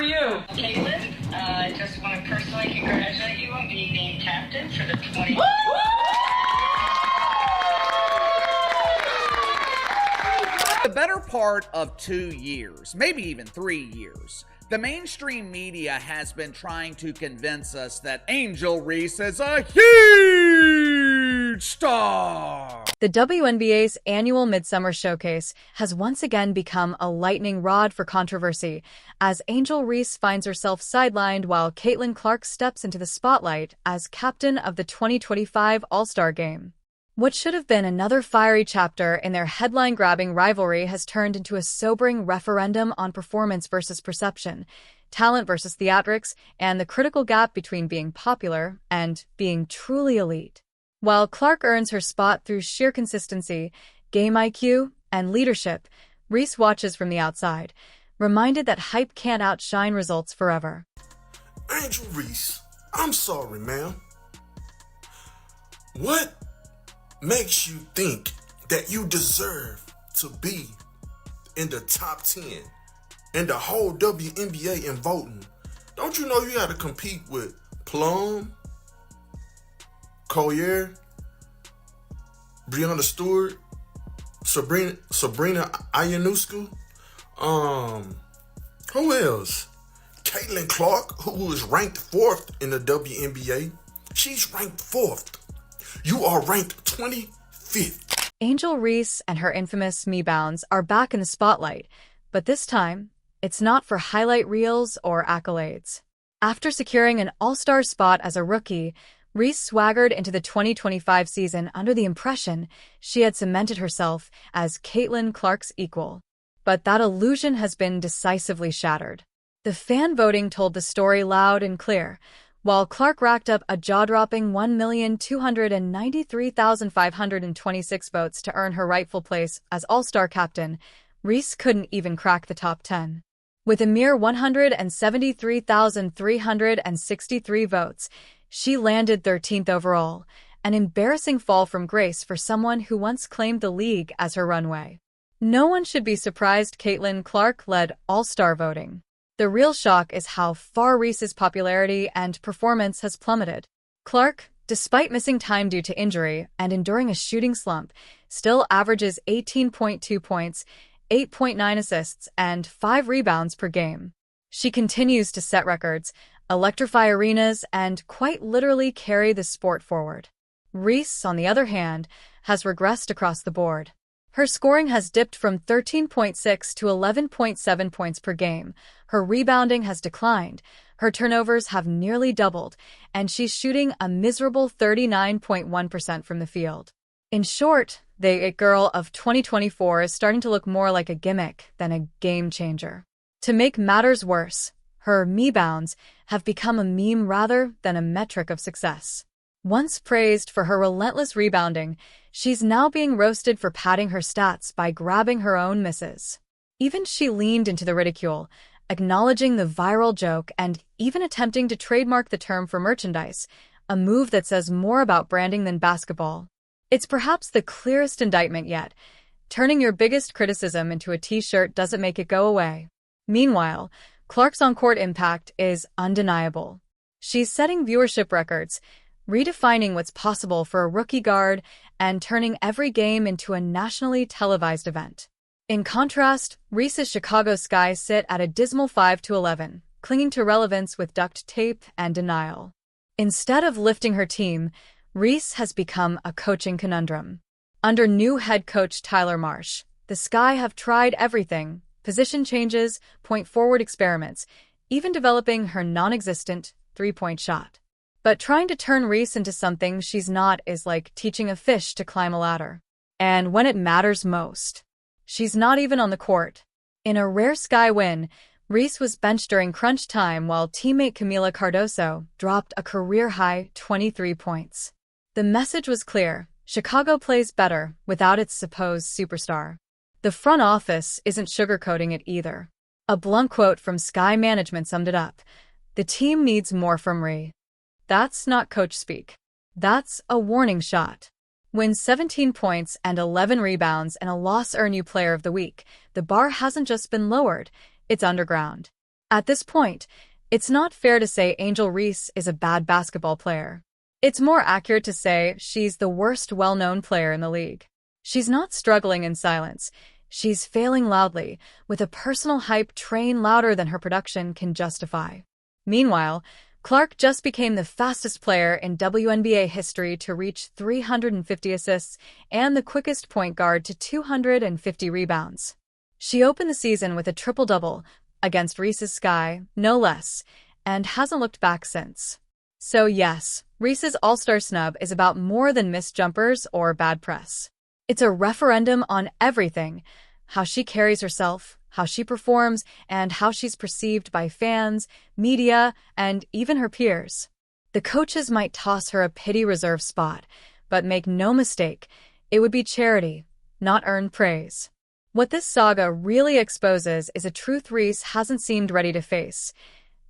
you? Caitlin, I just want to personally congratulate you on being named captain for the 20. The better part of 2 years, maybe even 3 years, the mainstream media has been trying to convince us that Angel Reese is a huge star. The WNBA's annual Midsummer Showcase has once again become a lightning rod for controversy, as Angel Reese finds herself sidelined while Caitlin Clark steps into the spotlight as captain of the 2025 All-Star Game. What should have been another fiery chapter in their headline-grabbing rivalry has turned into a sobering referendum on performance versus perception, talent versus theatrics, and the critical gap between being popular and being truly elite. While Clark earns her spot through sheer consistency, game IQ, and leadership, Reese watches from the outside, reminded that hype can't outshine results forever. Angel Reese, I'm sorry, ma'am. What makes you think that you deserve to be in the top 10 in the whole WNBA in voting? Don't you know you got to compete with Plum, Collier, Breanna Stewart, Sabrina Ionescu, who else? Caitlin Clark, who is ranked 4th in the WNBA. She's ranked 4th. You are ranked 25th. Angel Reese and her infamous me bounds are back in the spotlight, but this time, it's not for highlight reels or accolades. After securing an all-star spot as a rookie, Reese swaggered into the 2025 season under the impression she had cemented herself as Caitlin Clark's equal. But that illusion has been decisively shattered. The fan voting told the story loud and clear. While Clark racked up a jaw-dropping 1,293,526 votes to earn her rightful place as All-Star captain, Reese couldn't even crack the top 10. With a mere 173,363 votes, she landed 13th overall, an embarrassing fall from grace for someone who once claimed the league as her runway. No one should be surprised Caitlin Clark led All-Star voting. The real shock is how far Reese's popularity and performance has plummeted. Clark, despite missing time due to injury and enduring a shooting slump, still averages 18.2 points, 8.9 assists, and 5 rebounds per game. She continues to set records, electrify arenas, and quite literally carry the sport forward. Reese, on the other hand, has regressed across the board. Her scoring has dipped from 13.6 to 11.7 points per game. Her rebounding has declined, her turnovers have nearly doubled, and she's shooting a miserable 39.1% from the field. In short, the It Girl of 2024 is starting to look more like a gimmick than a game changer. To make matters worse, her me-bounds have become a meme rather than a metric of success. Once praised for her relentless rebounding, she's now being roasted for padding her stats by grabbing her own misses. Even she leaned into the ridicule, acknowledging the viral joke and even attempting to trademark the term for merchandise, a move that says more about branding than basketball. It's perhaps the clearest indictment yet. Turning your biggest criticism into a t-shirt doesn't make it go away. Meanwhile, Clark's on-court impact is undeniable. She's setting viewership records, redefining what's possible for a rookie guard, and turning every game into a nationally televised event. In contrast, Reese's Chicago Sky sit at a dismal 5-11, clinging to relevance with duct tape and denial. Instead of lifting her team, Reese has become a coaching conundrum. Under new head coach Tyler Marsh, the Sky have tried everything: position changes, point-forward experiments, even developing her non-existent three-point shot. But trying to turn Reese into something she's not is like teaching a fish to climb a ladder. And when it matters most, she's not even on the court. In a rare Sky win, Reese was benched during crunch time while teammate Camila Cardoso dropped a career-high 23 points. The message was clear: Chicago plays better without its supposed superstar. The front office isn't sugarcoating it either. A blunt quote from Sky management summed it up: "The team needs more from Ree." That's not coach speak. That's a warning shot. When 17 points and 11 rebounds and a loss earn you Player of the Week, the bar hasn't just been lowered, it's underground. At this point, it's not fair to say Angel Reese is a bad basketball player. It's more accurate to say she's the worst well-known player in the league. She's not struggling in silence. She's failing loudly, with a personal hype train louder than her production can justify. Meanwhile, Clark just became the fastest player in WNBA history to reach 350 assists and the quickest point guard to 250 rebounds. She opened the season with a triple-double against Reese's Sky, no less, and hasn't looked back since. So yes, Reese's All-Star snub is about more than missed jumpers or bad press. It's a referendum on everything: how she carries herself, how she performs, and how she's perceived by fans, media, and even her peers. The coaches might toss her a pity reserve spot, but make no mistake, it would be charity, not earned praise. What this saga really exposes is a truth Reese hasn't seemed ready to face.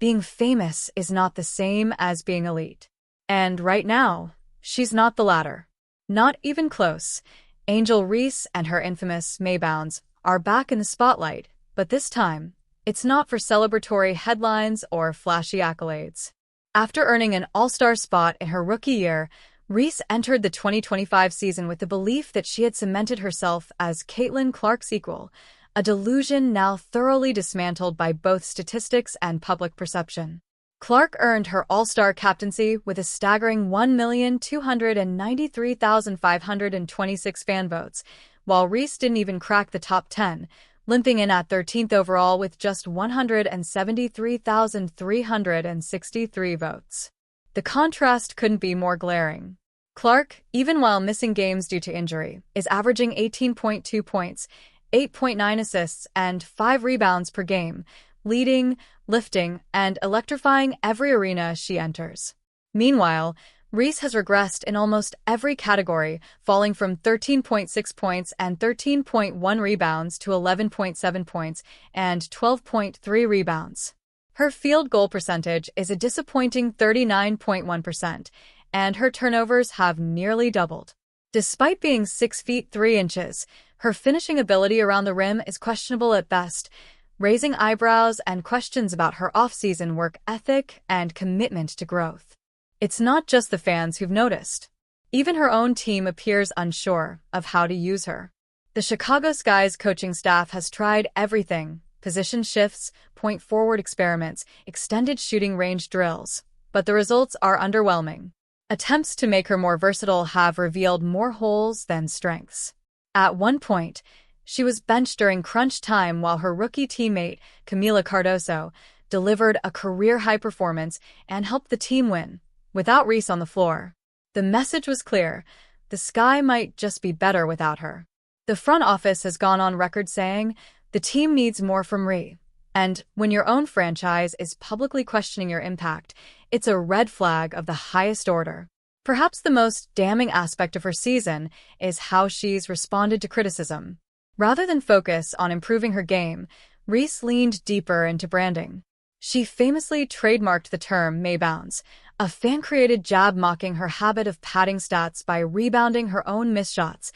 Being famous is not the same as being elite. And right now, she's not the latter. Not even close. Angel Reese and her infamous Maybounds are back in the spotlight, but this time, it's not for celebratory headlines or flashy accolades. After earning an All-Star spot in her rookie year, Reese entered the 2025 season with the belief that she had cemented herself as Caitlin Clark's equal, a delusion now thoroughly dismantled by both statistics and public perception. Clark earned her All-Star captaincy with a staggering 1,293,526 fan votes, while Reese didn't even crack the top 10, limping in at 13th overall with just 173,363 votes. The contrast couldn't be more glaring. Clark, even while missing games due to injury, is averaging 18.2 points, 8.9 assists, and 5 rebounds per game, leading, lifting, and electrifying every arena she enters. Meanwhile, Reese has regressed in almost every category, falling from 13.6 points and 13.1 rebounds to 11.7 points and 12.3 rebounds. Her field goal percentage is a disappointing 39.1%, and her turnovers have nearly doubled. Despite being 6 feet 3 inches, her finishing ability around the rim is questionable at best, raising eyebrows and questions about her off-season work ethic and commitment to growth. It's not just the fans who've noticed. Even her own team appears unsure of how to use her. The Chicago Sky's coaching staff has tried everything: position shifts, point-forward experiments, extended shooting range drills, but the results are underwhelming. Attempts to make her more versatile have revealed more holes than strengths. At one point, she was benched during crunch time while her rookie teammate, Camila Cardoso, delivered a career-high performance and helped the team win, without Reese on the floor. The message was clear: the Sky might just be better without her. The front office has gone on record saying the team needs more from Reese. And when your own franchise is publicly questioning your impact, it's a red flag of the highest order. Perhaps the most damning aspect of her season is how she's responded to criticism. Rather than focus on improving her game, Reese leaned deeper into branding. She famously trademarked the term Maybounds, a fan-created jab mocking her habit of padding stats by rebounding her own missed shots,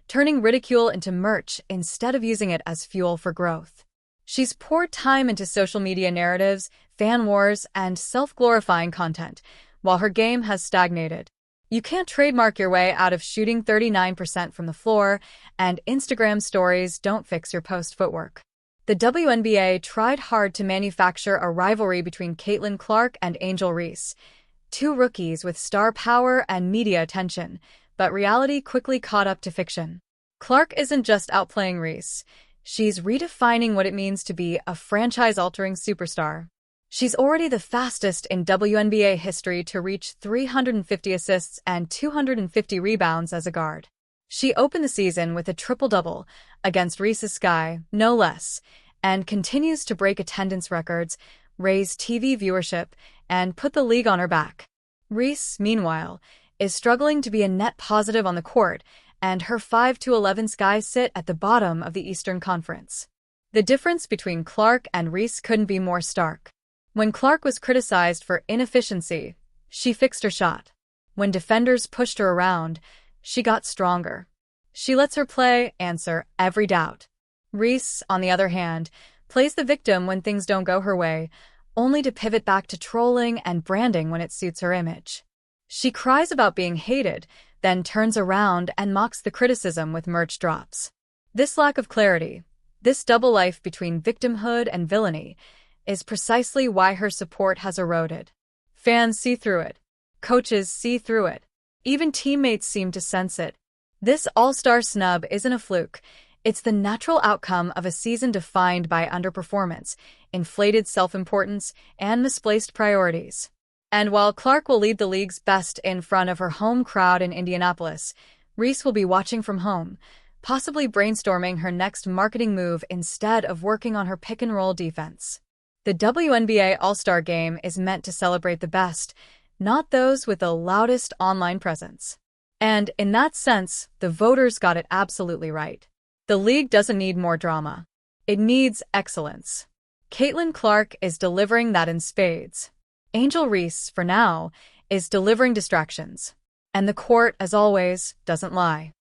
turning ridicule into merch instead of using it as fuel for growth. She's poured time into social media narratives, fan wars, and self-glorifying content, while her game has stagnated. You can't trademark your way out of shooting 39% from the floor, and Instagram stories don't fix your post footwork. The WNBA tried hard to manufacture a rivalry between Caitlin Clark and Angel Reese, two rookies with star power and media attention, but reality quickly caught up to fiction. Clark isn't just outplaying Reese. She's redefining what it means to be a franchise-altering superstar. She's already the fastest in WNBA history to reach 350 assists and 250 rebounds as a guard. She opened the season with a triple-double against Reese's Sky, no less, and continues to break attendance records, raise TV viewership, and put the league on her back. Reese, meanwhile, is struggling to be a net positive on the court, and her 5-11 Skies sit at the bottom of the Eastern Conference. The difference between Clark and Reese couldn't be more stark. When Clark was criticized for inefficiency, she fixed her shot. When defenders pushed her around, she got stronger. She lets her play answer every doubt. Reese, on the other hand, plays the victim when things don't go her way, only to pivot back to trolling and branding when it suits her image. She cries about being hated, then turns around and mocks the criticism with merch drops. This lack of clarity, this double life between victimhood and villainy, is precisely why her support has eroded. Fans see through it. Coaches see through it. Even teammates seem to sense it. This all-star snub isn't a fluke. It's the natural outcome of a season defined by underperformance, inflated self-importance, and misplaced priorities. And while Clark will lead the league's best in front of her home crowd in Indianapolis, Reese will be watching from home, possibly brainstorming her next marketing move instead of working on her pick-and-roll defense. The WNBA All-Star Game is meant to celebrate the best, not those with the loudest online presence. And in that sense, the voters got it absolutely right. The league doesn't need more drama. It needs excellence. Caitlin Clark is delivering that in spades. Angel Reese, for now, is delivering distractions. And the court, as always, doesn't lie.